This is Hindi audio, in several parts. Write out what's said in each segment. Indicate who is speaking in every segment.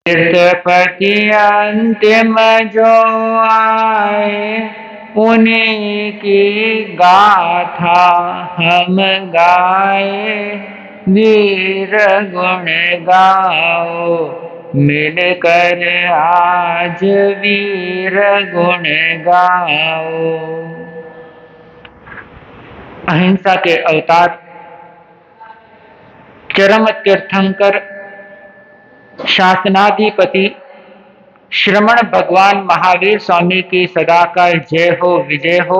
Speaker 1: तीर्थपति अंतिम जो आए, उन्हीं की गाथा हम गाए। वीर गुण गाओ मिलकर आज, वीर गुण गाओ। अहिंसा के अवतार चरम तीर्थंकर शासनाधिपति श्रमण भगवान महावीर स्वामी की सदाकाल जय हो, विजय हो।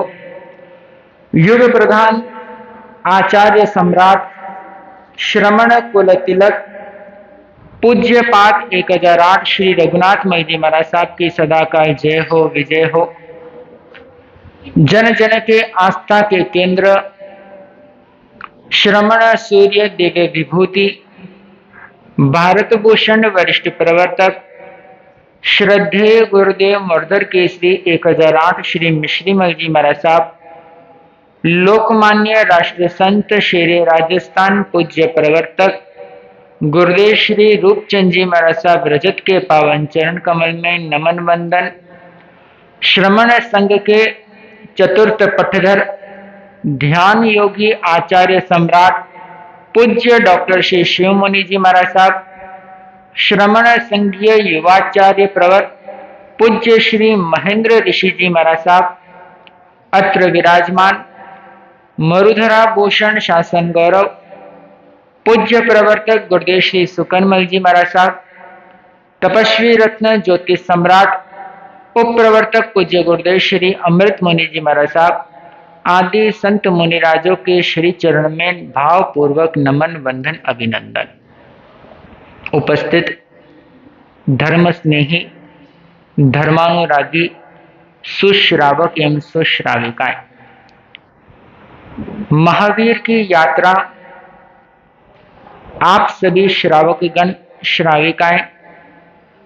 Speaker 1: युग प्रधान आचार्य सम्राट श्रमण कुल तिलक पूज्य पाठ 1008 श्री रघुनाथ मई जी महाराज साहब की सदाकाल जय हो, विजय हो। जन जन के आस्था के केंद्र श्रमण सूर्य दिव्य विभूति भारत भूषण वरिष्ठ प्रवर्तक श्रद्धेय गुरुदेव मर्दर केसरी 1008 श्री मिश्री मल जी महाराज साहब, लोकमान्य राष्ट्र संत शेरे राजस्थान पूज्य प्रवर्तक गुरुदेव श्री रूपचंद जी महाराज साहब रजत के पावन चरण कमल में नमन वंदन। श्रमण संघ के चतुर्थ पटधर ध्यान योगी आचार्य सम्राट पूज्य डॉक्टर श्री शिवमुनि जी महाराज साहब, श्रमण संघीय युवाचार्य प्रवर पूज्य श्री महेंद्र ऋषि जी महाराज साहब, अत्र विराजमान मरुधरा भूषण शासन गौरव पूज्य प्रवर्तक गुरुदेव श्री सुकनमल जी महाराज साहब, तपस्वी रत्न ज्योति सम्राट उप प्रवर्तक पूज्य गुरुदेव श्री अमृत मुनि जी महाराज साहब आदि संत मुनिराजों के श्री चरण में भावपूर्वक नमन वंदन अभिनंदन। उपस्थित धर्म स्नेही धर्मानुरागी सुश्रावक एवं सुश्राविकाएं, महावीर की यात्रा आप सभी श्रावकगण श्राविकाएं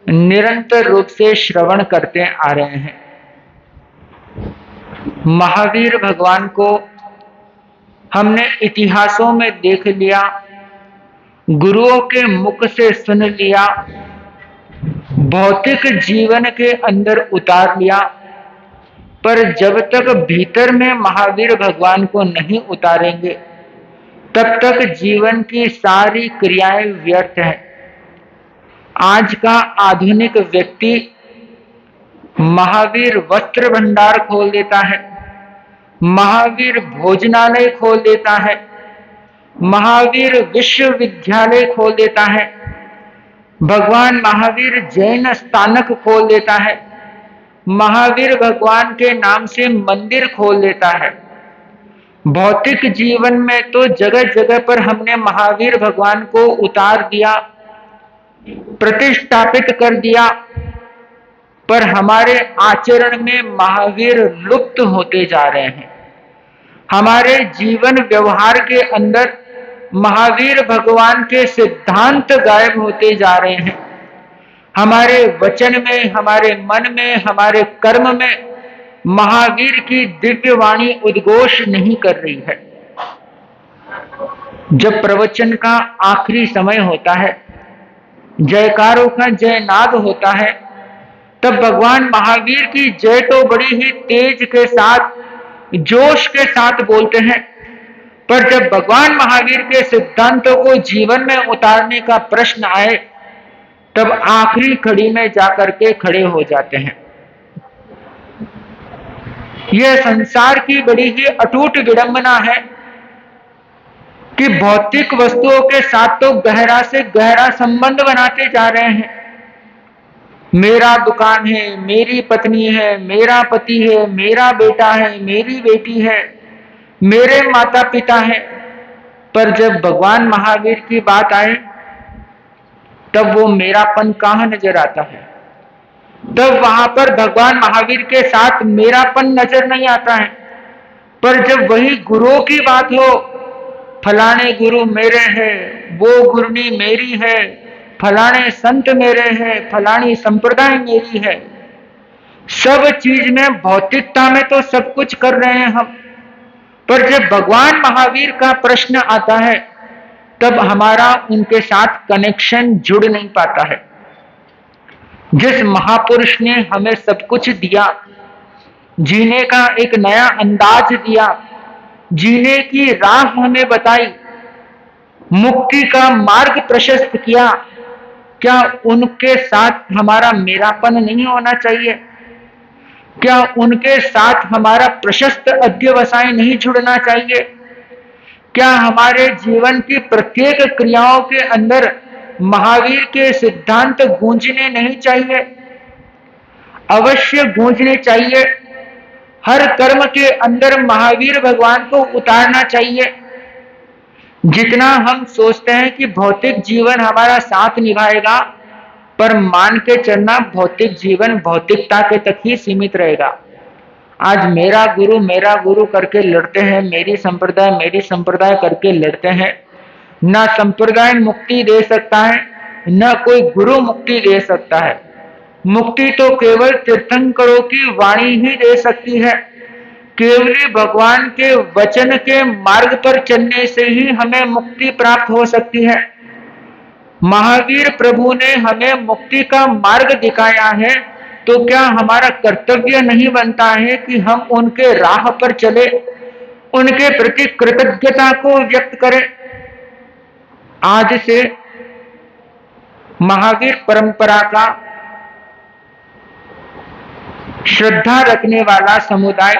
Speaker 1: निरंतर रूप से श्रवण करते आ रहे हैं। महावीर भगवान को हमने इतिहासों में देख लिया, गुरुओं के मुख से सुन लिया, भौतिक जीवन के अंदर उतार लिया, पर जब तक भीतर में महावीर भगवान को नहीं उतारेंगे तब तक जीवन की सारी क्रियाएं व्यर्थ हैं। आज का आधुनिक व्यक्ति महावीर वस्त्र भंडार खोल देता है, महावीर भोजनालय खोल देता है, महावीर विश्वविद्यालय खोल देता है, भगवान महावीर जैन स्थानक खोल देता है, महावीर भगवान के नाम से मंदिर खोल देता है। भौतिक जीवन में तो जगह जगह पर हमने महावीर भगवान को उतार दिया, प्रतिष्ठापित कर दिया, पर हमारे आचरण में महावीर लुप्त होते जा रहे हैं। हमारे जीवन व्यवहार के अंदर महावीर भगवान के सिद्धांत गायब होते जा रहे हैं। हमारे वचन में, हमारे मन में, हमारे कर्म में महावीर की दिव्य वाणी उद्घोष नहीं कर रही है। जब प्रवचन का आखिरी समय होता है, जयकारों का जयनाद होता है, तब भगवान महावीर की जय तो बड़ी ही तेज के साथ, जोश के साथ बोलते हैं, पर जब भगवान महावीर के सिद्धांतों को जीवन में उतारने का प्रश्न आए तब आखिरी कड़ी में जाकर के खड़े हो जाते हैं। यह संसार की बड़ी ही अटूट विडंबना है कि भौतिक वस्तुओं के साथ तो गहरा से गहरा संबंध बनाते जा रहे हैं। मेरा दुकान है, मेरी पत्नी है, मेरा पति है, मेरा बेटा है, मेरी बेटी है, मेरे माता पिता है, पर जब भगवान महावीर की बात आए तब वो मेरापन कहां नजर आता है? तब वहां पर भगवान महावीर के साथ मेरापन नजर नहीं आता है। पर जब वही गुरुओं की बात हो, फलाने गुरु मेरे हैं, वो गुरुनी मेरी है, फलाने संत मेरे हैं, फलानी संप्रदाय मेरी है, सब चीज में भौतिकता में तो सब कुछ कर रहे हैं हम, पर जब भगवान महावीर का प्रश्न आता है तब हमारा उनके साथ कनेक्शन जुड़ नहीं पाता है। जिस महापुरुष ने हमें सब कुछ दिया, जीने का एक नया अंदाज दिया, जीने की राह हमें बताई, मुक्ति का मार्ग प्रशस्त किया, क्या उनके साथ हमारा मेरापन नहीं होना चाहिए? क्या उनके साथ हमारा प्रशस्त अध्यवसाय नहीं जुड़ना चाहिए? क्या हमारे जीवन की प्रत्येक क्रियाओं के अंदर महावीर के सिद्धांत गूंजने नहीं चाहिए? अवश्य गूंजने चाहिए। हर कर्म के अंदर महावीर भगवान को उतारना चाहिए। जितना हम सोचते हैं कि भौतिक जीवन हमारा साथ निभाएगा, पर मान के चलना भौतिक जीवन भौतिकता के तक ही सीमित रहेगा। आज मेरा गुरु करके लड़ते हैं, मेरी संप्रदाय करके लड़ते हैं। न संप्रदाय मुक्ति दे सकता है, न कोई गुरु मुक्ति दे सकता है। मुक्ति तो केवल तीर्थंकरों की वाणी ही दे सकती है। केवल भगवान के वचन के मार्ग पर चलने से ही हमें मुक्ति प्राप्त हो सकती है। महावीर प्रभु ने हमें मुक्ति का मार्ग दिखाया है, तो क्या हमारा कर्तव्य नहीं बनता है कि हम उनके राह पर चले, उनके प्रति कृतज्ञता को व्यक्त करें? आज से महावीर परंपरा का श्रद्धा रखने वाला समुदाय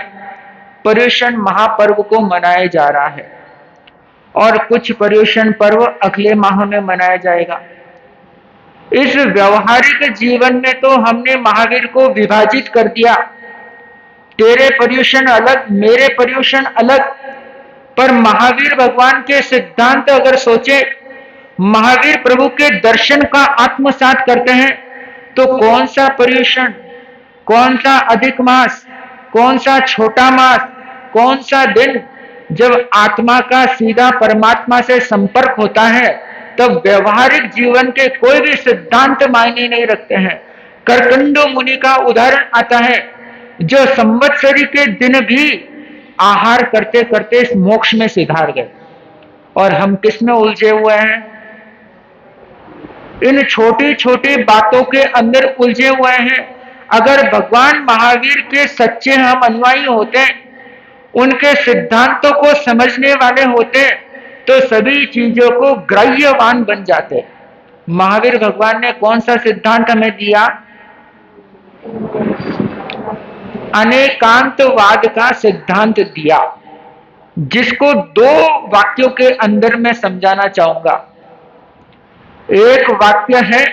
Speaker 1: पर्युषण महापर्व को मनाया जा रहा है, और कुछ पर्युषण पर्व अगले माह में मनाया जाएगा। इस व्यवहारिक जीवन में तो हमने महावीर को विभाजित कर दिया, तेरे पर्युषण अलग, मेरे पर्युषण अलग। पर महावीर भगवान के सिद्धांत अगर सोचे, महावीर प्रभु के दर्शन का आत्मसात करते हैं, तो कौन सा पर्युषण, कौन सा अधिक मास, कौन सा छोटा मास, कौन सा दिन, जब आत्मा का सीधा परमात्मा से संपर्क होता है, तब व्यवहारिक जीवन के कोई भी सिद्धांत मायने नहीं रखते हैं। करकंडो मुनि का उदाहरण आता है, जो संवत्सरी के दिन भी आहार करते करते इस मोक्ष में सिधार गए, और हम किस में उलझे हुए हैं? इन छोटी छोटी बातों के अंदर उलझे हुए हैं। अगर भगवान महावीर के सच्चे हम अनुयायी होते, उनके सिद्धांतों को समझने वाले होते, तो सभी चीजों को ग्राह्यवान बन जाते। महावीर भगवान ने कौन सा सिद्धांत हमें दिया? अनेकांतवाद का सिद्धांत दिया, जिसको दो वाक्यों के अंदर मैं समझाना चाहूंगा। एक वाक्य है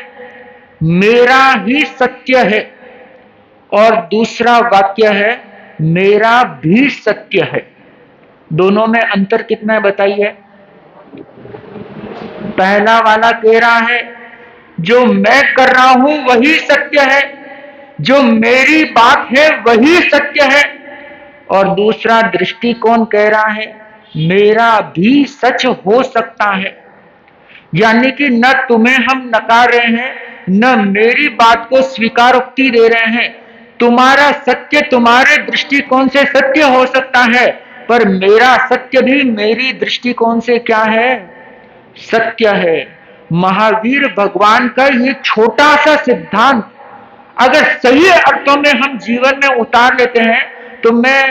Speaker 1: मेरा ही सत्य है, और दूसरा वाक्य है मेरा भी सत्य है। दोनों में अंतर कितना है बताइए? पहला वाला कह रहा है जो मैं कर रहा हूं वही सत्य है, जो मेरी बात है वही सत्य है। और दूसरा दृष्टिकोण कह रहा है मेरा भी सच हो सकता है। यानी कि न तुम्हें हम नकार रहे हैं, न मेरी बात को स्वीकारोक्ति दे रहे हैं। तुम्हारा सत्य तुम्हारे दृष्टिकोण से सत्य हो सकता है, पर मेरा सत्य भी मेरी दृष्टिकोण से क्या है? सत्य है। महावीर भगवान का ये छोटा सा सिद्धांत अगर सही अर्थों में हम जीवन में उतार लेते हैं, तो मैं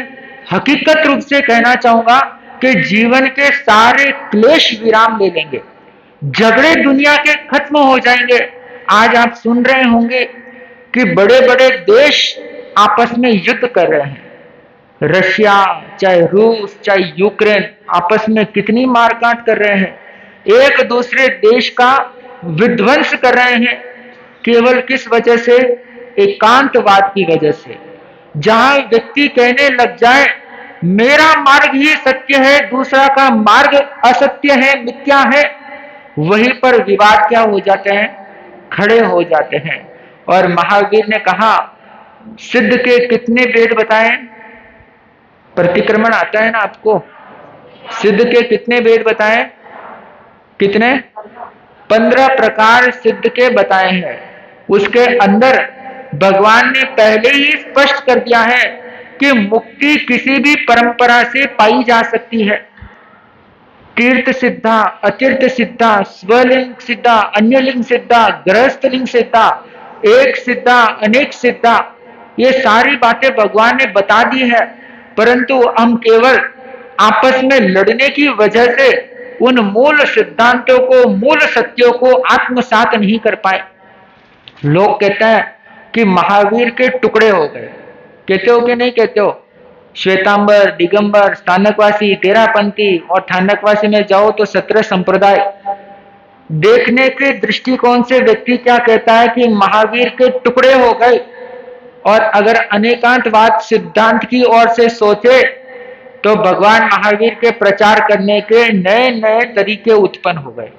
Speaker 1: हकीकत रूप से कहना चाहूंगा कि जीवन के सारे क्लेश विराम ले लेंगे, झगड़े दुनिया के खत्म हो जाएंगे। आज आप सुन रहे होंगे कि बड़े बड़े देश आपस में युद्ध कर रहे हैं। रशिया, चाहे रूस, चाहे यूक्रेन, आपस में कितनी मारकाट कर रहे हैं, एक दूसरे देश का विध्वंस कर रहे हैं। केवल किस वजह से? एकांतवाद की वजह से। जहां व्यक्ति कहने लग जाए मेरा मार्ग ही सत्य है, दूसरा का मार्ग असत्य है, मिथ्या है, वहीं पर विवाद क्या हो जाते हैं? खड़े हो जाते हैं। और महावीर ने कहा सिद्ध के कितने भेद बताए? प्रतिक्रमण आता है ना आपको? सिद्ध के कितने भेद बताए? कितने? 15 प्रकार सिद्ध के बताए हैं। उसके अंदर भगवान ने पहले ही स्पष्ट कर दिया है कि मुक्ति किसी भी परंपरा से पाई जा सकती है। तीर्थ सिद्धा, अतीर्थ सिद्धा, स्वलिंग सिद्धा, अन्य लिंग सिद्धा, गृहस्थ लिंग सिद्धा, एक सिद्धा अनेक सिद्धा, ये सारी बातें भगवान ने बता दी है, परंतु हम केवल आपस में लड़ने की वजह से उन मूल सिद्धांतों को, मूल सत्यों को आत्मसात नहीं कर पाए। लोग कहते हैं कि महावीर के टुकड़े हो गए, कहते हो कि नहीं कहते हो? श्वेतांबर, दिगंबर, स्थानकवासी, तेरापंथी, और स्थानकवासी में जाओ तो 17 संप्रदाय। देखने के दृष्टिकोण से व्यक्ति क्या कहता है कि महावीर के टुकड़े हो गए, और अगर अनेकांतवाद सिद्धांत की ओर से सोचे तो भगवान महावीर के प्रचार करने के नए नए तरीके उत्पन्न हो गए।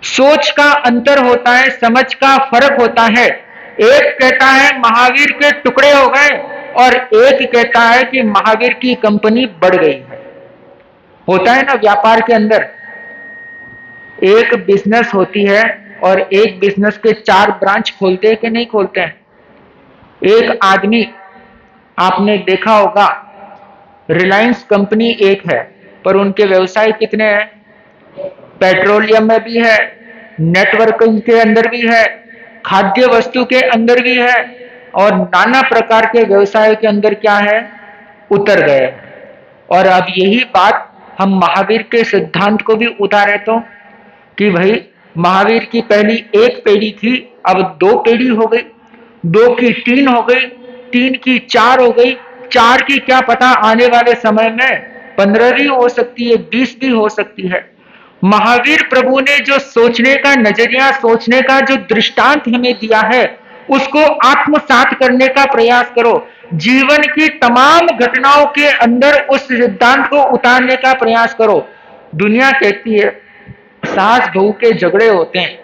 Speaker 1: सोच का अंतर होता है, समझ का फर्क होता है। एक कहता है महावीर के टुकड़े हो गए, और एक कहता है कि महावीर की कंपनी बढ़ गई है। होता है ना व्यापार के अंदर, एक बिजनेस होती है और एक बिजनेस के 4 ब्रांच खोलते हैं कि नहीं खोलते हैं? एक आदमी, आपने देखा होगा, रिलायंस कंपनी एक है, पर उनके व्यवसाय कितने हैं? पेट्रोलियम में भी है, नेटवर्किंग के अंदर भी है, खाद्य वस्तु के अंदर भी है, और नाना प्रकार के व्यवसाय के अंदर क्या है? उतर गए। और अब यही बात हम महावीर के सिद्धांत को भी उतारे तो, कि भाई महावीर की पहली एक पीढ़ी थी, अब 2 पीढ़ी हो गई, 2 की 3 हो गई, 3 की 4 हो गई, 4 की क्या पता आने वाले समय में 15 भी हो सकती है, 20 भी हो सकती है। महावीर प्रभु ने जो सोचने का नजरिया, सोचने का जो दृष्टांत हमें दिया है, उसको आत्मसात करने का प्रयास करो। जीवन की तमाम घटनाओं के अंदर उस सिद्धांत को उतारने का प्रयास करो। दुनिया कहती है सास बहू के झगड़े होते हैं,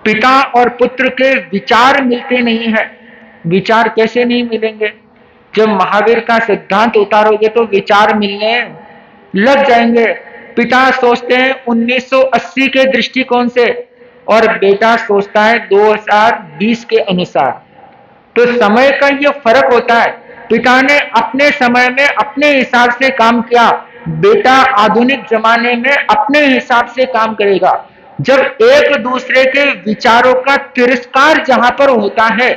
Speaker 1: पिता और पुत्र के विचार मिलते नहीं है। विचार कैसे नहीं मिलेंगे? जब महावीर का सिद्धांत उतारोगे तो विचार मिलने लग जाएंगे। पिता सोचते हैं 1980 के दृष्टिकोण से, और बेटा सोचता है 2020 के अनुसार। तो समय का ये फर्क होता है। पिता ने अपने समय में अपने हिसाब से काम किया, बेटा आधुनिक जमाने में अपने हिसाब से काम करेगा। जब एक दूसरे के विचारों का तिरस्कार जहां पर होता है,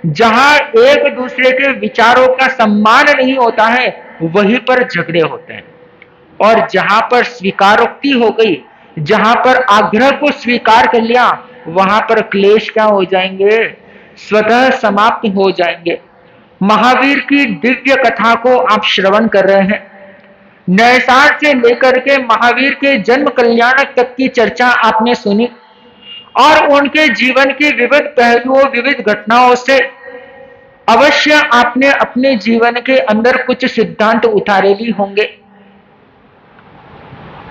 Speaker 1: जहां एक दूसरे के विचारों का सम्मान नहीं होता है, वहीं पर झगड़े होते हैं। और जहां पर स्वीकारोक्ति हो गई, जहां पर आग्रह को स्वीकार कर लिया, वहां पर क्लेश क्या हो जाएंगे? स्वतः समाप्त हो जाएंगे। महावीर की दिव्य कथा को आप श्रवण कर रहे हैं। नैसार से लेकर के महावीर के जन्म कल्याणक तक की चर्चा आपने सुनी, और उनके जीवन की विविध पहलुओं, विविध घटनाओं से अवश्य आपने अपने जीवन के अंदर कुछ सिद्धांत उतारे भी होंगे।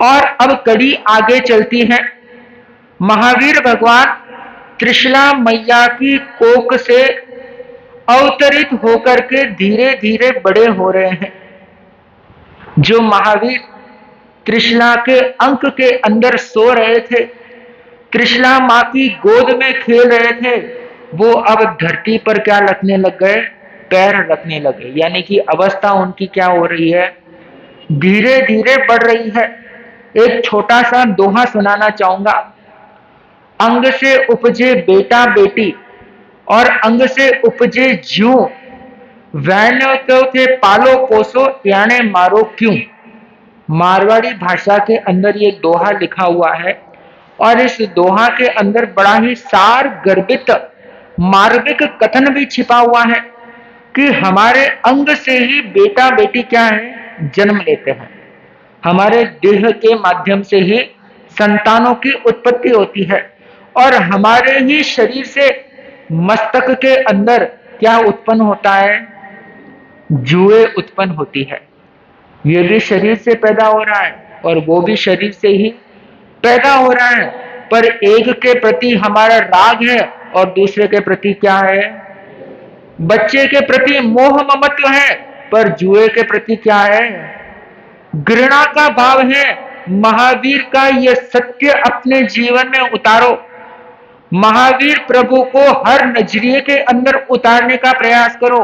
Speaker 1: और अब कड़ी आगे चलती है। महावीर भगवान त्रिशला मैया की कोख से अवतरित होकर के धीरे धीरे बड़े हो रहे हैं। जो महावीर त्रिशला के अंक के अंदर सो रहे थे, त्रिशला माँ की गोद में खेल रहे थे, वो अब धरती पर क्या रखने लग गए? पैर रखने लगे। यानी कि अवस्था उनकी क्या हो रही है? धीरे धीरे बढ़ रही है। एक छोटा सा दोहा सुनाना चाहूंगा। अंग से उपजे बेटा बेटी, और अंग से उपजे ज्यों, वैन्यो तो थे पालो पोसो, याने मारो क्यों। मारवाड़ी भाषा के अंदर ये दोहा लिखा हुआ है, और इस दोहा के अंदर बड़ा ही सार गर्भित मार्मिक कथन भी छिपा हुआ है कि हमारे अंग से ही बेटा बेटी क्या है? जन्म लेते हैं। हमारे देह के माध्यम से ही संतानों की उत्पत्ति होती है, और हमारे ही शरीर से मस्तक के अंदर क्या उत्पन्न होता है? जुए उत्पन्न होती है। ये भी शरीर से पैदा हो रहा है, और वो भी शरीर से ही पैदा हो रहा है। पर एक के प्रति हमारा राग है, और दूसरे के प्रति क्या है? बच्चे के प्रति मोह ममत्व है, पर जुए के प्रति क्या है? घृणा का भाव है। महावीर का यह सत्य अपने जीवन में उतारो। महावीर प्रभु को हर नजरिए के अंदर उतारने का प्रयास करो।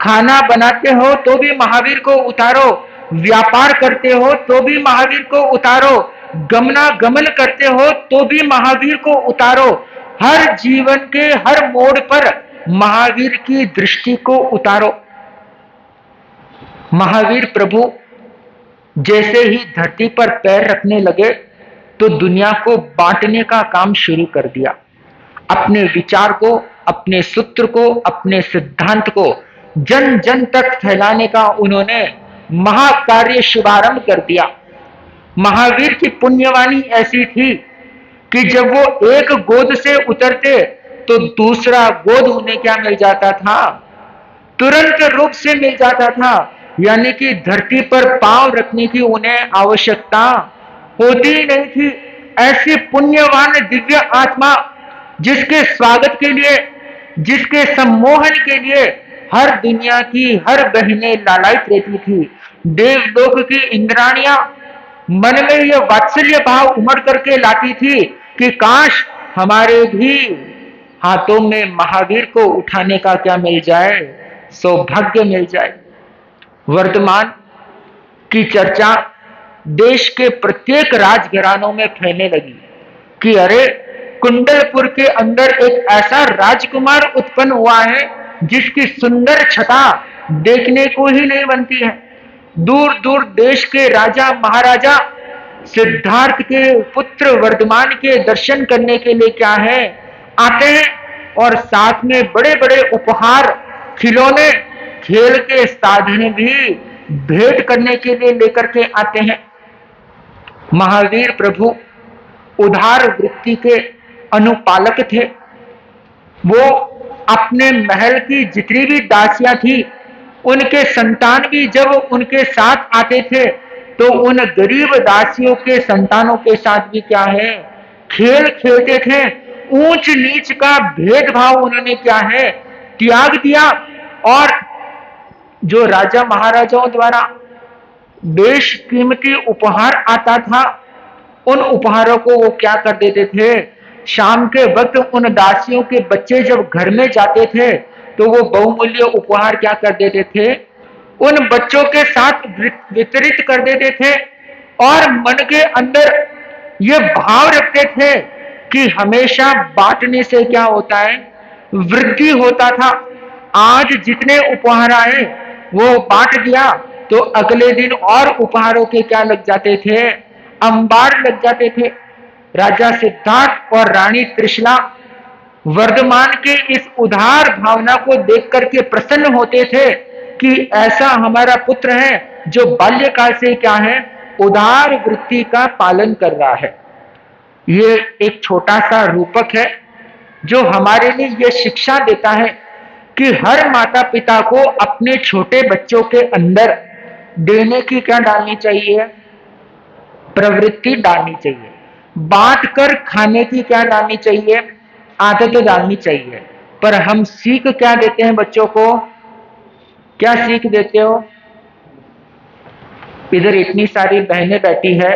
Speaker 1: खाना बनाते हो तो भी महावीर को उतारो, व्यापार करते हो तो भी महावीर को उतारो, गमना गमन करते हो तो भी महावीर को उतारो। हर जीवन के हर मोड़ पर महावीर की दृष्टि को उतारो। महावीर प्रभु जैसे ही धरती पर पैर रखने लगे तो दुनिया को बांटने का काम शुरू कर दिया। अपने विचार को, अपने सूत्र को, अपने सिद्धांत को जन जन तक फैलाने का उन्होंने महाकार्य शुभारंभ कर दिया। महावीर की पुण्यवाणी ऐसी थी कि जब वो एक गोद से उतरते तो दूसरा गोद उन्हें क्या मिल जाता था? तुरंत रूप से मिल जाता था। यानी कि धरती पर पांव रखने की उन्हें आवश्यकता होती ही नहीं थी। ऐसी पुण्यवान दिव्य आत्मा जिसके स्वागत के लिए, जिसके सम्मोहन के लिए हर दुनिया की हर बहनें लालायित रहती थी। देवलोक की इंद्राणियां मन में यह वात्सल्य भाव उमड़ करके लाती थी कि काश हमारे भी हाथों में महावीर को उठाने का क्या मिल जाए, सौभाग्य मिल जाए। वर्तमान की चर्चा देश के प्रत्येक राजघरानों में फैलने लगी कि अरे, कुंडलपुर के अंदर एक ऐसा राजकुमार उत्पन्न हुआ है जिसकी सुंदर छटा देखने को ही नहीं बनती है। दूर दूर देश के राजा महाराजा सिद्धार्थ के पुत्र वर्धमान के दर्शन करने के लिए क्या है आते हैं, और साथ में बड़े बड़े उपहार, खिलौने, खेल के साधन भी भेंट करने के लिए लेकर के आते हैं। महावीर प्रभु उदार वृत्ति के अनुपालक थे। वो अपने महल की जितनी भी दासियां थी, उनके संतान भी जब उनके साथ आते थे तो उन गरीब दासियों के संतानों के साथ भी क्या है, खेल खेलते थे। ऊंच नीच का भेदभाव उन्होंने क्या है, त्याग दिया। और जो राजा महाराजाओं द्वारा बेशकीमती उपहार आता था, उन उपहारों को वो क्या कर देते थे, शाम के वक्त उन दासियों के बच्चे जब घर में जाते थे तो वो बहुमूल्य उपहार क्या कर देते थे, उन बच्चों के साथ वितरित कर देते थे। और मन के अंदर ये भाव रखते थे कि हमेशा बांटने से क्या होता है, वृद्धि होता था। आज जितने उपहार आए वो बांट दिया तो अगले दिन और उपहारों के क्या लग जाते थे, अंबार लग जाते थे। राजा सिद्धार्थ और रानी त्रिशला वर्धमान के इस उदार भावना को देख करके प्रसन्न होते थे कि ऐसा हमारा पुत्र है जो बाल्यकाल से क्या है, उदार वृत्ति का पालन कर रहा है। ये एक छोटा सा रूपक है जो हमारे लिए यह शिक्षा देता है कि हर माता पिता को अपने छोटे बच्चों के अंदर देने की क्या डालनी चाहिए, प्रवृत्ति डालनी चाहिए। बांट कर खाने की क्या डालनी चाहिए, आदत डालनी चाहिए। पर हम सीख क्या देते हैं बच्चों को, क्या सीख देते हो? इधर इतनी सारी बहनें बैठी है,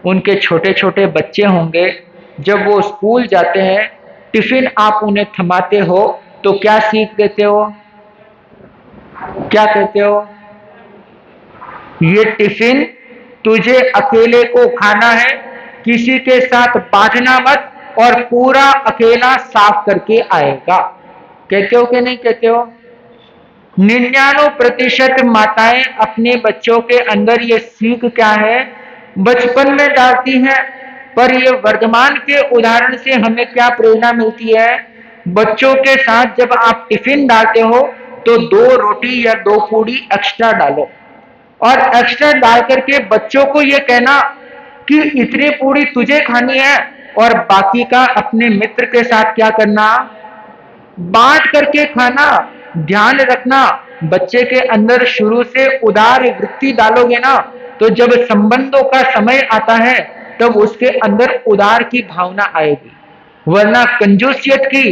Speaker 1: उनके छोटे छोटे बच्चे होंगे, जब वो स्कूल जाते हैं टिफिन आप उन्हें थमाते हो तो क्या सीख देते हो, क्या कहते हो, ये टिफिन तुझे अकेले को खाना है, किसी के साथ बांटना मत, और पूरा अकेला साफ करके आएगा। कहते हो कि नहीं कहते हो? 99% माताएं अपने बच्चों के अंदर ये सीख क्या है, बचपन में डालती हैं। पर ये वर्तमान के उदाहरण से हमें क्या प्रेरणा मिलती है, बच्चों के साथ जब आप टिफिन डालते हो तो 2 रोटी या 2 पूड़ी एक्स्ट्रा डालो, और एक्स्ट्रा डाल करके बच्चों को ये कहना कि इतनी पूड़ी तुझे खानी है और बाकी का अपने मित्र के साथ क्या करना, बांट करके खाना। ध्यान रखना, बच्चे के अंदर शुरू से उदार वृत्ति डालोगे ना, तो जब संबंधों का समय आता है तब उसके अंदर उदार की भावना आएगी। वरना कंजूसियत की,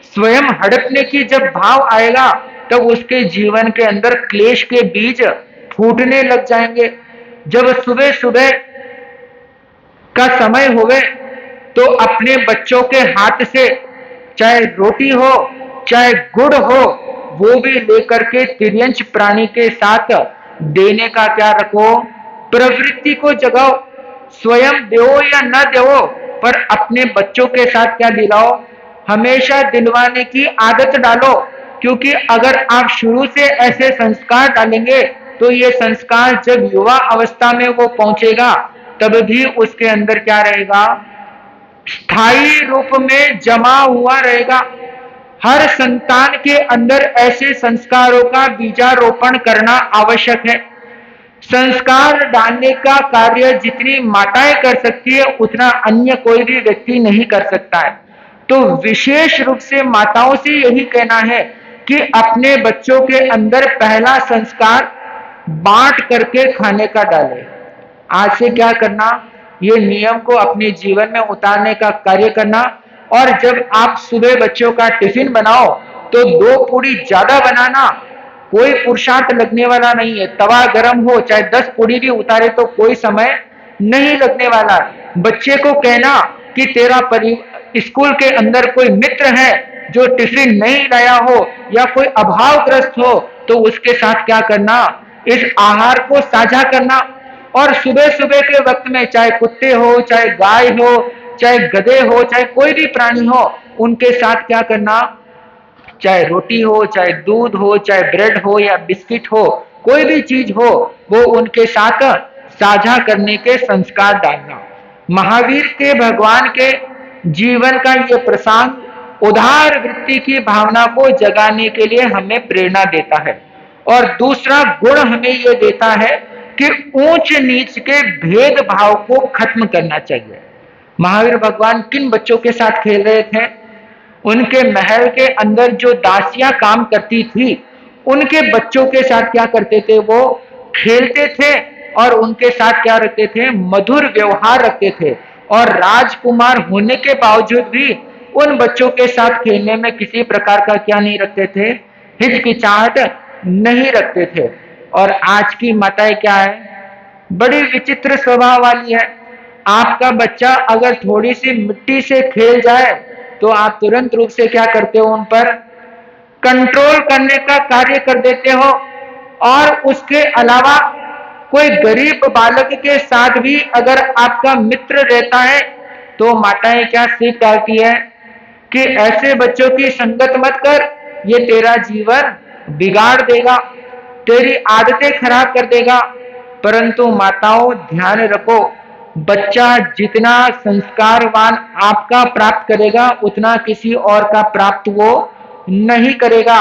Speaker 1: स्वयं हड़पने की जब भाव आएगा तब उसके जीवन के अंदर क्लेश के बीज फूटने लग जाएंगे। जब सुबह सुबह का समय होवे तो अपने बच्चों के हाथ से चाहे रोटी हो चाहे गुड़ हो, वो भी लेकर के तिर्यंच प्राणी के साथ देने का क्या रखो, प्रवृत्ति को जगाओ। स्वयं दो या न दो, पर अपने बच्चों के साथ क्या दिलाओ, हमेशा दिलवाने की आदत डालो, क्योंकि अगर आप शुरू से ऐसे संस्कार डालेंगे तो ये संस्कार जब युवा अवस्था में वो पहुंचेगा तब भी उसके अंदर क्या रहेगा, स्थायी रूप में जमा हुआ रहेगा। हर संतान के अंदर ऐसे संस्कारों का बीजारोपण करना आवश्यक है। संस्कार डालने का कार्य जितनी माताएं कर सकती है उतना अन्य कोई भी व्यक्ति नहीं कर सकता है। तो विशेष रूप से माताओं से यही कहना है कि अपने बच्चों के अंदर पहला संस्कार बांट करके खाने का डालें। आज से क्या करना, ये नियम को अपने जीवन में उतारने का कार्य करना। और जब आप सुबह बच्चों का टिफिन बनाओ तो 2 पूड़ी ज्यादा बनाना, कोई पुरुषार्थ लगने वाला नहीं है। तवा गर्म हो चाहे 10 पूड़ी भी उतारे तो कोई समय नहीं लगने वाला। बच्चे को कहना कि तेरा स्कूल के अंदर कोई मित्र है जो टिफिन नहीं लाया हो या कोई अभावग्रस्त हो तो उसके साथ क्या करना, इस आहार को साझा करना। और सुबह सुबह के वक्त में चाहे कुत्ते हो चाहे गाय हो चाहे गधे हो चाहे कोई भी प्राणी हो, उनके साथ क्या करना, चाहे रोटी हो चाहे दूध हो चाहे ब्रेड हो या बिस्किट हो, कोई भी चीज हो वो उनके साथ साझा करने के संस्कार डालना। महावीर के भगवान के जीवन का ये प्रसंग उदार वृत्ति की भावना को जगाने के लिए हमें प्रेरणा देता है। और दूसरा गुण हमें यह देता है कि ऊंच नीच के भेदभाव को खत्म करना चाहिए। महावीर भगवान किन बच्चों के साथ खेल रहे थे, उनके महल के अंदर जो दासियां काम करती थी उनके बच्चों के साथ क्या करते थे, वो खेलते थे और उनके साथ क्या रखते थे, मधुर व्यवहार रखते थे। और राजकुमार होने के बावजूद भी उन बच्चों के साथ खेलने में किसी प्रकार का क्या नहीं रखते थे, हिचकिचाहट नहीं रखते थे। और आज की माताएं क्या है, बड़ी विचित्र स्वभाव वाली है। आपका बच्चा अगर थोड़ी सी मिट्टी से खेल जाए तो आप तुरंत रूप से क्या करते हो, उन पर कंट्रोल करने का कार्य कर देते हो। और उसके अलावा कोई गरीब बालक के साथ भी अगर आपका मित्र रहता है तो माताएं क्या सीख डालती है कि ऐसे बच्चों की संगत मत कर, ये तेरा जीवन बिगाड़ देगा, तेरी आदतें खराब कर देगा। परंतु माताओं ध्यान रखो, बच्चा जितना संस्कारवान आपका प्राप्त करेगा उतना किसी और का प्राप्त वो नहीं करेगा।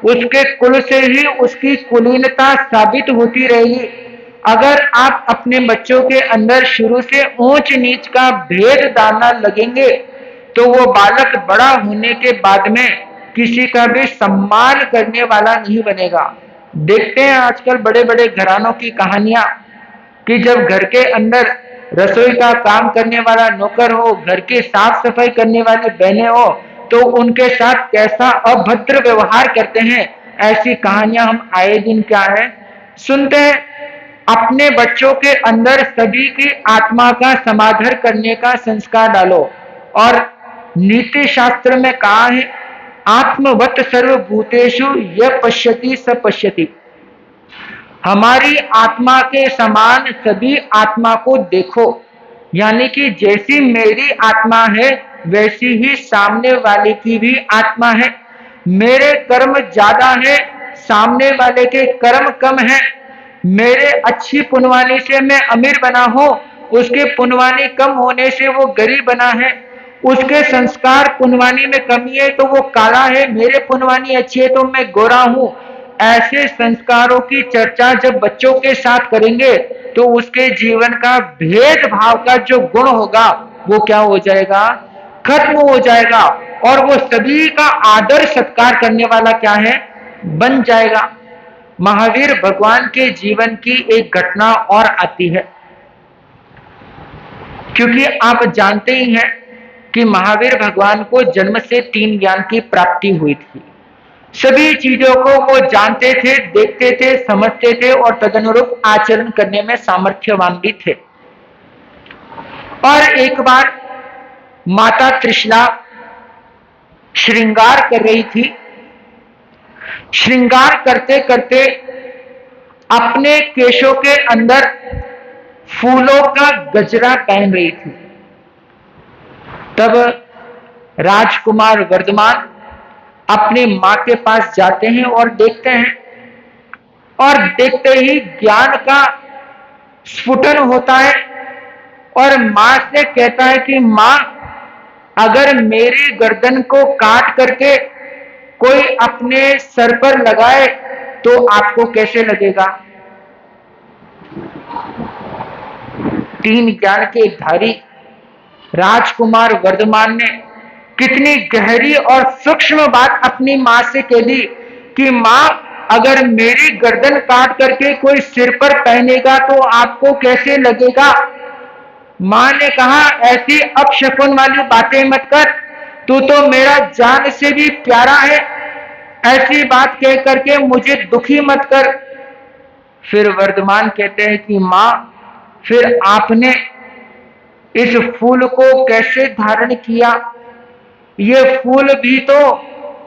Speaker 1: उसके कुल से ही उसकी कुलीनता साबित होती रहेगी। अगर आप अपने बच्चों के अंदर शुरू से ऊंच नीच का भेद डालना लगेंगे तो वो बालक बड़ा होने के बाद में किसी का भी सम्मान करने वाला नहीं बनेगा। देखते हैं आजकल बड़े बड़े घरानों की कहानियां कि जब घर के अंदर रसोई का काम करने वाला नौकर हो, घर की साफ सफाई करने वाली बहनें हो, तो उनके साथ कैसा अभद्र व्यवहार करते हैं। ऐसी कहानियां हम आए दिन क्या है सुनते हैं। अपने बच्चों के अंदर सभी की आत्मा का समाधान करने का संस्कार डालो। और नीति शास्त्र में कहा है, आत्मवत सर्वभूतेषु यः पश्यति स पश्यति। हमारी आत्मा के समान सभी आत्मा को देखो, यानी कि जैसी मेरी आत्मा है वैसी ही सामने वाले की भी आत्मा है। मेरे कर्म ज्यादा है, सामने वाले के कर्म कम है। मेरे अच्छी पुण्यवानी से मैं अमीर बना हूं, उसके पुण्यवानी कम होने से वो गरीब बना है। उसके संस्कार पुण्यवानी में कमी है तो वो काला है, मेरे पुण्यवानी अच्छी है तो मैं गोरा हूं। ऐसे संस्कारों की चर्चा जब बच्चों के साथ करेंगे तो उसके जीवन का भेदभाव का जो गुण होगा वो क्या हो जाएगा, खत्म हो जाएगा। और वो सभी का आदर सत्कार करने वाला क्या है, बन जाएगा। महावीर भगवान के जीवन की एक घटना और आती है, क्योंकि आप जानते ही हैं कि महावीर भगवान को जन्म से 3 ज्ञान की प्राप्ति हुई थी। सभी चीजों को वो जानते थे, देखते थे, समझते थे और तदनुरूप आचरण करने में सामर्थ्यवान भी थे। और एक बार माता त्रिशला श्रृंगार कर रही थी। श्रृंगार करते करते अपने केशों के अंदर फूलों का गजरा पहन रही थी। तब राजकुमार वर्धमान अपनी माँ के पास जाते हैं और देखते हैं, और देखते ही ज्ञान का स्फुटन होता है और माँ से कहता है कि माँ, अगर मेरी गर्दन को काट करके कोई अपने सर पर लगाए तो आपको कैसे लगेगा? तीन ज्ञान के धारी राजकुमार वर्धमान ने कितनी गहरी और सूक्ष्म बात अपनी माँ से कह दी कि माँ, अगर मेरी गर्दन काट करके कोई सिर पर पहनेगा तो आपको कैसे लगेगा? माँ ने कहा, ऐसी अपशकुन वाली बातें मत कर, तू तो मेरा जान से भी प्यारा है, ऐसी बात कह करके मुझे दुखी मत कर। फिर वर्धमान कहते हैं कि माँ, फिर आपने इस फूल को कैसे धारण किया? ये फूल भी तो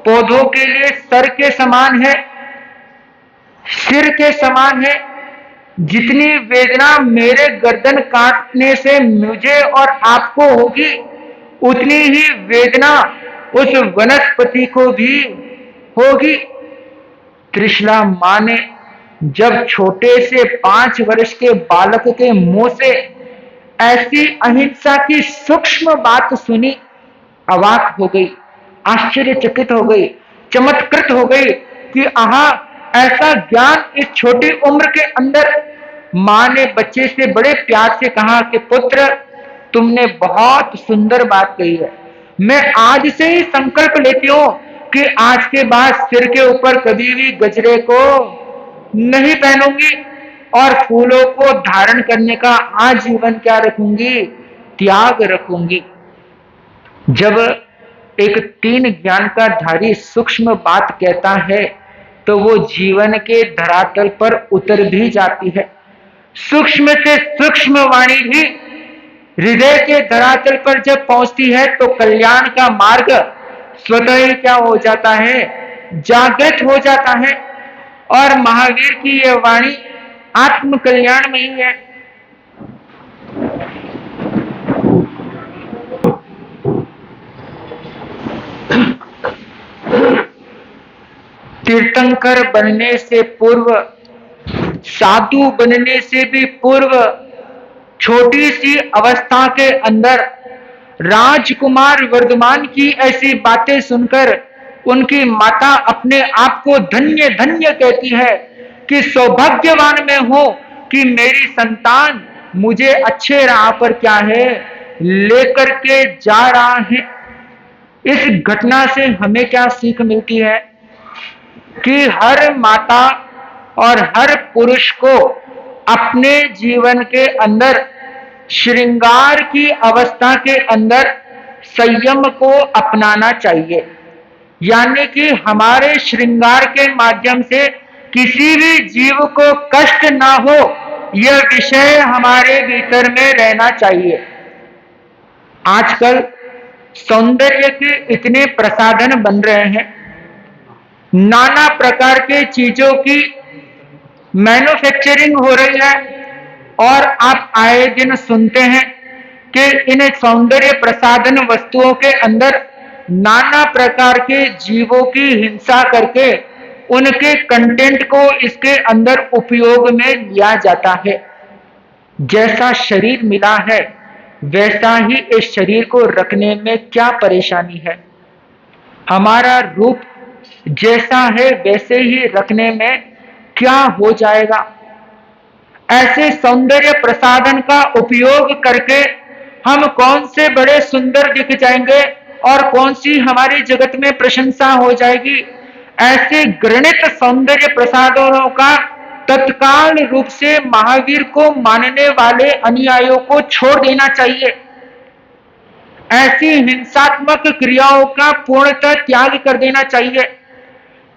Speaker 1: पौधों के लिए सर के समान है, सिर के समान है। जितनी वेदना मेरे गर्दन काटने से मुझे और आपको होगी, उतनी ही वेदना उस वनस्पति को भी होगी। त्रिशला माँ ने जब छोटे से 5 वर्ष के बालक के मुंह से ऐसी अहिंसा की सूक्ष्म बात सुनी, अवाक हो गई, आश्चर्यचकित हो गई, चमत्कृत हो गई कि आहा, ऐसा ज्ञान इस छोटी उम्र के अंदर। माँ ने बच्चे से बड़े प्यार से कहा कि पुत्र, तुमने बहुत सुंदर बात कही है। मैं आज से ही संकल्प लेती हूँ कि आज के बाद सिर के ऊपर कभी भी गजरे को नहीं पहनूंगी और फूलों को धारण करने का आजीवन क्या रखूंगी? त्याग रखूंगी। जब एक तीन ज्ञान का धारी सूक्ष्म बात कहता है तो वो जीवन के धरातल पर उतर भी जाती है। सूक्ष्म से सूक्ष्म वाणी भी हृदय के धरातल पर जब पहुंचती है तो कल्याण का मार्ग स्वतः ही क्या हो जाता है? जागृत हो जाता है। और महावीर की यह वाणी आत्म कल्याण में ही है। तीर्थंकर बनने से पूर्व, साधु बनने से भी पूर्व, छोटी सी अवस्था के अंदर राजकुमार वर्धमान की ऐसी बातें सुनकर उनकी माता अपने आप को धन्य धन्य कहती है कि सौभाग्यवान मैं हूं कि मेरी संतान मुझे अच्छे राह पर क्या है लेकर के जा रहा है। इस घटना से हमें क्या सीख मिलती है कि हर माता और हर पुरुष को अपने जीवन के अंदर श्रृंगार की अवस्था के अंदर संयम को अपनाना चाहिए। यानी कि हमारे श्रृंगार के माध्यम से किसी भी जीव को कष्ट ना हो, यह विषय हमारे भीतर में रहना चाहिए। आजकल सौंदर्य के इतने प्रसाधन बन रहे हैं, नाना प्रकार के चीजों की मैन्युफैक्चरिंग हो रही है और आप आए दिन सुनते हैं कि इन सौंदर्य प्रसाधन वस्तुओं के अंदर नाना प्रकार के जीवों की हिंसा करके उनके कंटेंट को इसके अंदर उपयोग में लिया जाता है। जैसा शरीर मिला है वैसा ही इस शरीर को रखने में क्या परेशानी है? हमारा रूप जैसा है वैसे ही रखने में क्या हो जाएगा? ऐसे सौंदर्य प्रसाधन का उपयोग करके हम कौन से बड़े सुंदर दिख जाएंगे और कौन सी हमारी जगत में प्रशंसा हो जाएगी? ऐसे घृणित सौंदर्य प्रसाधनों का तत्काल रूप से महावीर को मानने वाले अनुयायियों को छोड़ देना चाहिए। ऐसी हिंसात्मक क्रियाओं का पूर्णतः त्याग कर देना चाहिए।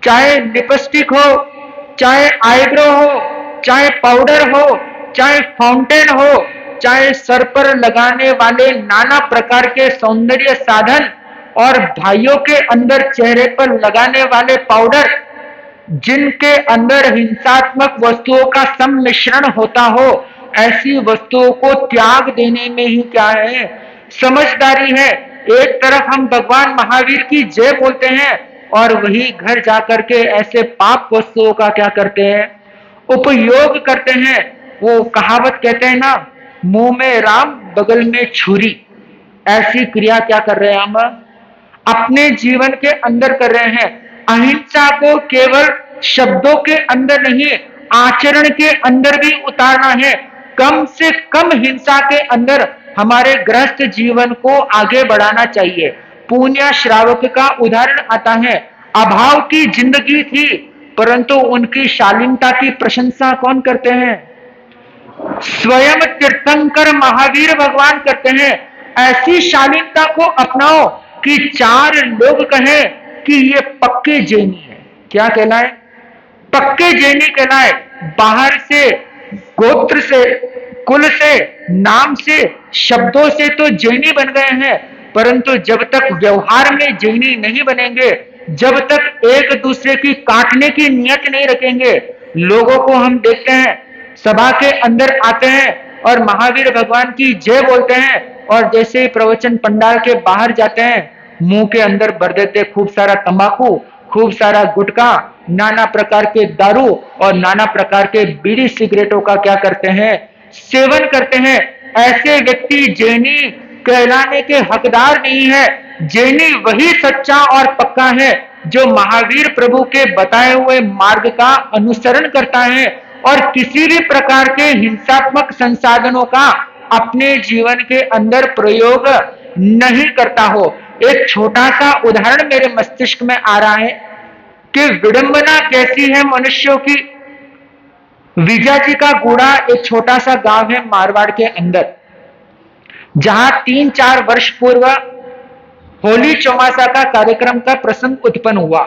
Speaker 1: चाहे लिपस्टिक हो, चाहे आईब्रो हो, चाहे पाउडर हो, चाहे फाउंटेन हो, चाहे सर पर लगाने वाले नाना प्रकार के सौंदर्य साधन और भाइयों के अंदर चेहरे पर लगाने वाले पाउडर, जिनके अंदर हिंसात्मक वस्तुओं का सम्मिश्रण होता हो, ऐसी वस्तुओं को त्याग देने में ही क्या है? समझदारी है। एक तरफ हम भगवान महावीर की जय बोलते हैं और वही घर जाकर के ऐसे पाप वस्तुओं का क्या करते हैं, उपयोग करते हैं। वो कहावत कहते हैं ना, मुंह में राम बगल में छुरी, ऐसी क्रिया क्या कर रहे हैं हम अपने जीवन के अंदर कर रहे हैं। अहिंसा को केवल शब्दों के अंदर नहीं, आचरण के अंदर भी उतारना है। कम से कम हिंसा के अंदर हमारे गृहस्थ जीवन को आगे बढ़ाना चाहिए। पून्य श्रावक का उदाहरण आता है। अभाव की जिंदगी थी, परंतु उनकी शालीनता की प्रशंसा कौन करते हैं? स्वयं तीर्थंकर महावीर भगवान करते हैं। ऐसी शालीनता को अपनाओ कि चार लोग कहें कि ये पक्के जैनी है। क्या कहलाए? पक्के जैनी कहलाए। बाहर से, गोत्र से, कुल से, नाम से, शब्दों से तो जैनी बन गए हैं, परंतु जब तक व्यवहार में जैनी नहीं बनेंगे, जब तक एक दूसरे की काटने की नियत नहीं रखेंगे। लोगों को हम देखते हैं, सभा के अंदर आते हैं और महावीर भगवान की जय बोलते हैं, और जैसे ही प्रवचन पंडाल के बाहर जाते हैं, मुंह के अंदर भर देते खूब सारा तंबाकू, खूब सारा गुटखा, नाना प्रकार के दारू और नाना प्रकार के बीड़ी सिगरेटों का क्या करते हैं? सेवन करते हैं। ऐसे व्यक्ति जैनी कहलाने के हकदार नहीं है। जैनी वही सच्चा और पक्का है जो महावीर प्रभु के बताए हुए मार्ग का अनुसरण करता है और किसी भी प्रकार के हिंसात्मक संसाधनों का अपने जीवन के अंदर प्रयोग नहीं करता हो। एक छोटा सा उदाहरण मेरे मस्तिष्क में आ रहा है कि विडंबना कैसी है मनुष्यों की। विजय जी का गुड़ा एक छोटा सा गांव है मारवाड़ के अंदर, जहां 3-4 वर्ष पूर्व होली चौमासा का कार्यक्रम का प्रसंग उत्पन्न हुआ।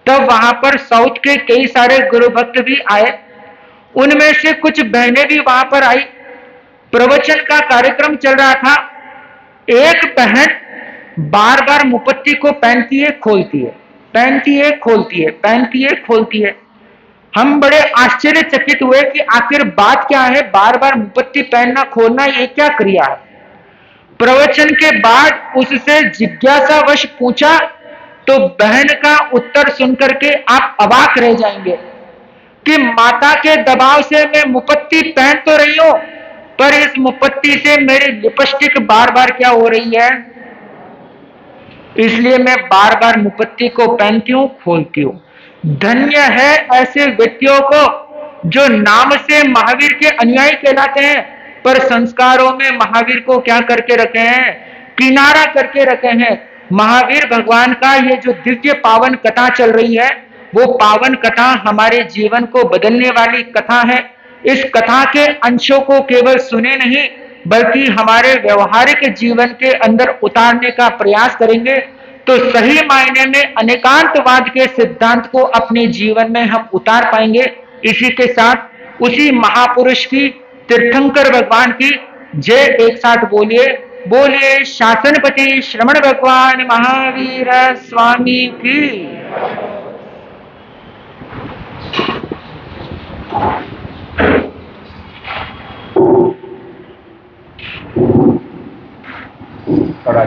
Speaker 1: तब वहां पर साउथ के कई सारे गुरु भक्त भी आए, उनमें से कुछ बहनें भी वहां पर आई। प्रवचन का कार्यक्रम चल रहा था। एक बहन बार बार मुपत्ती को पहनती है, खोलती है, पहनती है, खोलती है, पहनती है, खोलती है। हम बड़े आश्चर्यचकित हुए कि आखिर बात क्या है, बार बार मुपत्ती पहनना खोलना ये क्या क्रिया है। प्रवचन के बाद उससे जिज्ञासावश पूछा तो बहन का उत्तर सुनकर के आप अवाक रह जाएंगे कि माता के दबाव से मैं मुपत्ती पहन तो रही हूं, पर इस मुपत्ती से मेरी लिपस्टिक बार बार क्या हो रही है, इसलिए मैं बार बार मुपत्ती को पहनती हूं, खोलती हूं। धन्य है ऐसे व्यक्तियों को जो नाम से महावीर के अनुयायी कहलाते हैं, पर संस्कारों में महावीर को क्या करके रखे हैं, किनारा करके रखे हैं। महावीर भगवान का ये जो दिव्य पावन कथा चल रही है, वो पावन कथा हमारे जीवन को बदलने वाली कथा है। इस कथा के अंशों को केवल सुने नहीं, बल्कि हमारे व्यवहारिक जीवन के अंदर उतारने का प्रयास करेंगे तो सही मायने में अनेकांतवाद के सिद्धांत को अपने जीवन में हम उतार पाएंगे। इसी के साथ उसी महापुरुष की, तीर्थंकर भगवान की जय एक साथ बोलिए। बोलिए शासनपति श्रमण भगवान महावीर स्वामी की।